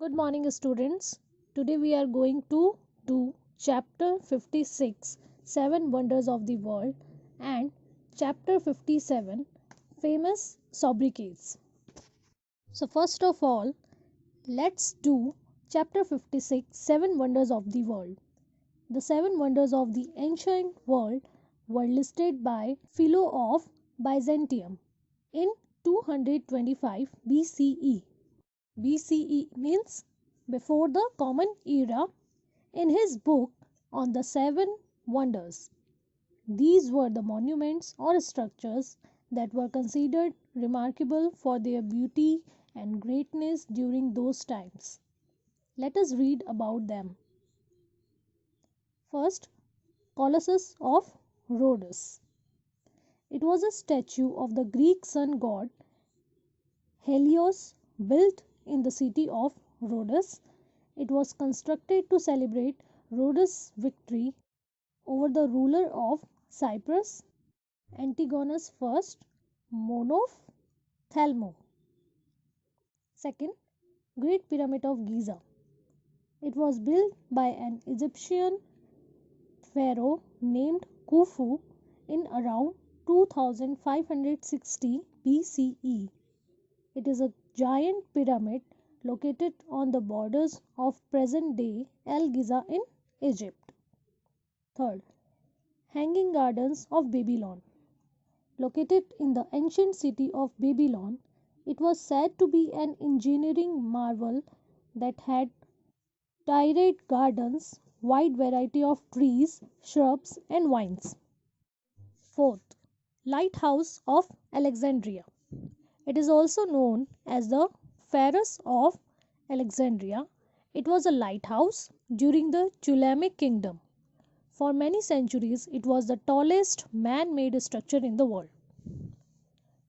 Good morning, students. Today we are going to do chapter 56 Seven Wonders of the World and chapter 57 Famous Sobriquets. So, first of all, let's do chapter 56 Seven Wonders of the World. The seven wonders of the ancient world were listed by Philo of Byzantium in 225 BCE. BCE means before the Common Era. In his book on the seven wonders, these were the monuments or structures that were considered remarkable for their beauty and greatness during those times. Let us read about them. First, Colossus of Rhodes. It was a statue of the Greek sun god Helios built in the city of Rhodes. It was constructed to celebrate Rhodes' victory over the ruler of Cyprus, Antigonus I Monophthalmo. Second, Great Pyramid of Giza. It was built by an Egyptian pharaoh named Khufu in around 2560 BCE. It is a giant pyramid located on the borders of present-day El Giza in Egypt. Third, Hanging Gardens of Babylon. Located in the ancient city of Babylon, it was said to be an engineering marvel that had tiered gardens, wide variety of trees, shrubs, and vines. Fourth, Lighthouse of Alexandria. It is also known as the Pharos of Alexandria. It was a lighthouse during the Ptolemaic kingdom. For many centuries, it was the tallest man made structure in the world.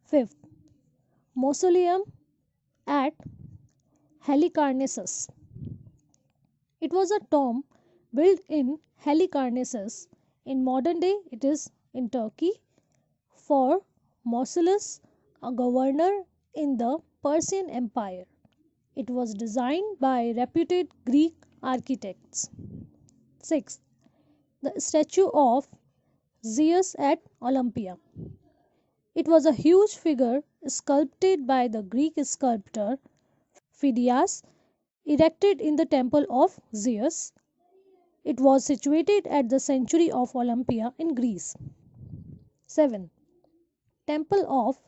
Fifth, Mausoleum at Halicarnassus. It was a tomb built in Halicarnassus. In modern day, it is in Turkey for Mausolus, a governor in the Persian Empire. It was designed by reputed Greek architects. Sixth, the statue of Zeus at Olympia. It was a huge figure sculpted by the Greek sculptor Phidias, erected in the temple of Zeus. It was situated at the sanctuary of Olympia in Greece. 7. Temple of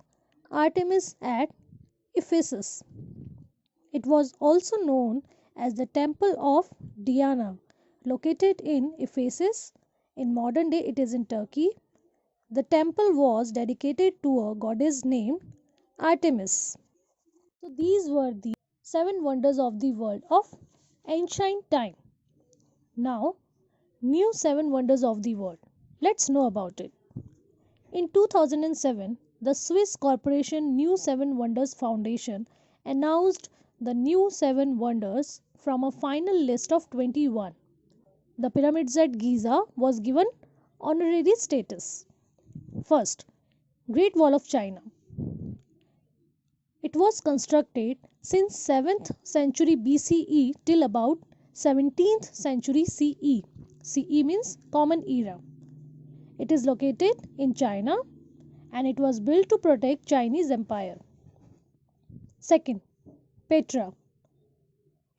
Artemis at Ephesus. It was also known as the Temple of Diana, located in Ephesus. In modern day, it is in Turkey. The temple was dedicated to a goddess named Artemis. So, these were the seven wonders of the world of ancient time. Now, new seven wonders of the world. Let's know about it. In 2007, the Swiss corporation New Seven Wonders Foundation announced the new seven wonders from a final list of 21. The pyramids at Giza was given honorary status. First, Great Wall of China. It was constructed since 7th century BCE till about 17th century CE. CE means Common Era. It is located in China and it was built to protect Chinese Empire. Second, Petra.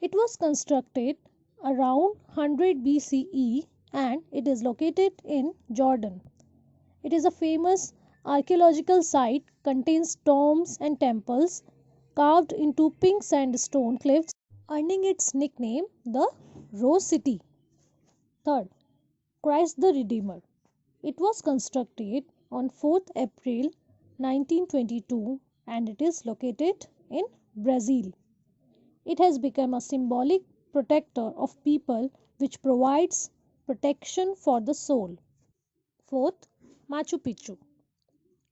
It was constructed around 100 BCE and it is located in Jordan. It is a famous archaeological site, contains tombs and temples carved into pink sandstone cliffs, earning its nickname the Rose City. Third, Christ the Redeemer. It was constructed on 4th April 1922 and it is located in Brazil. It has become a symbolic protector of people which provides protection for the soul. Fourth, Machu Picchu.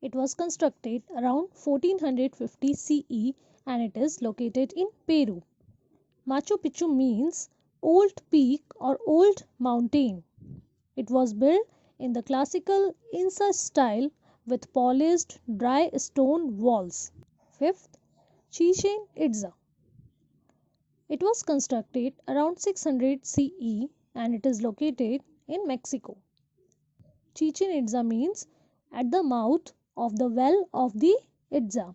It was constructed around 1450 CE and it is located in Peru. Machu Picchu means old peak or old mountain. It was built in the classical Inca style with polished dry stone walls. Fifth, Chichen Itza. It was constructed around 600 CE and it is located in Mexico. Chichen Itza means at the mouth of the well of the Itza.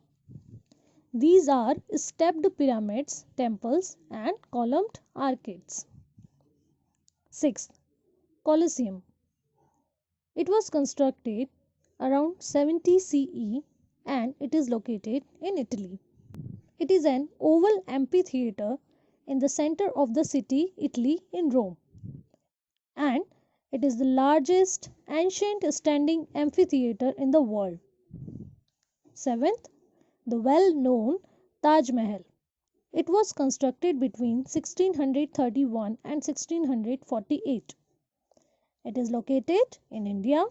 These are stepped pyramids, temples, and columned arcades. Sixth, Colosseum. It was constructed around 70 CE and it is located in Italy. It is an oval amphitheater in the center of the city, Italy, in Rome. And it is the largest ancient standing amphitheater in the world. Seventh, the well known Taj Mahal. It was constructed between 1631 and 1648. It is located in India.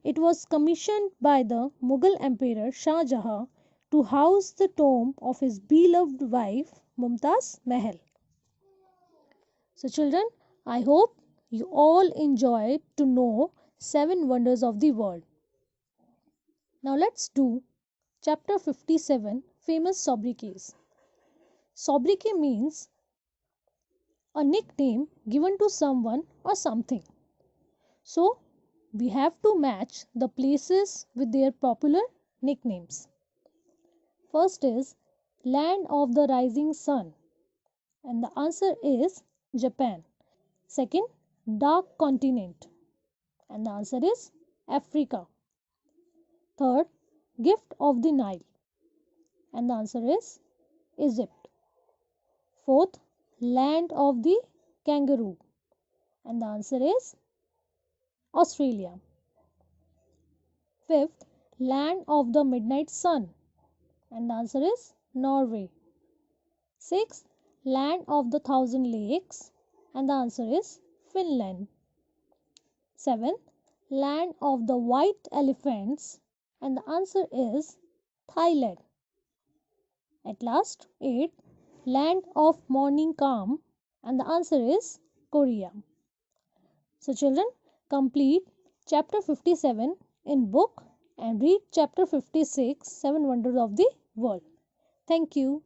It was commissioned by the Mughal Emperor Shah Jahan to house the tomb of his beloved wife Mumtaz Mahal. So children, I hope you all enjoyed to know 7 wonders of the world. Now let's do chapter 57, famous sobriquets. Sobriquet means a nickname given to someone or something. So we have to match the places with their popular nicknames. First is Land of the Rising Sun, and the answer is Japan. Second, Dark Continent, and the answer is Africa. Third, Gift of the Nile, and the answer is Egypt. Fourth, Land of the Kangaroo, and the answer is Australia. Fifth, Land of the Midnight Sun, and the answer is Norway. Sixth, Land of the Thousand Lakes, and the answer is Finland. Seventh, Land of the White Elephants, and the answer is Thailand. At last, eighth, Land of Morning Calm, and the answer is Korea. So children, complete chapter 57 in book and read chapter 56, 7 wonders of the world. Thank you.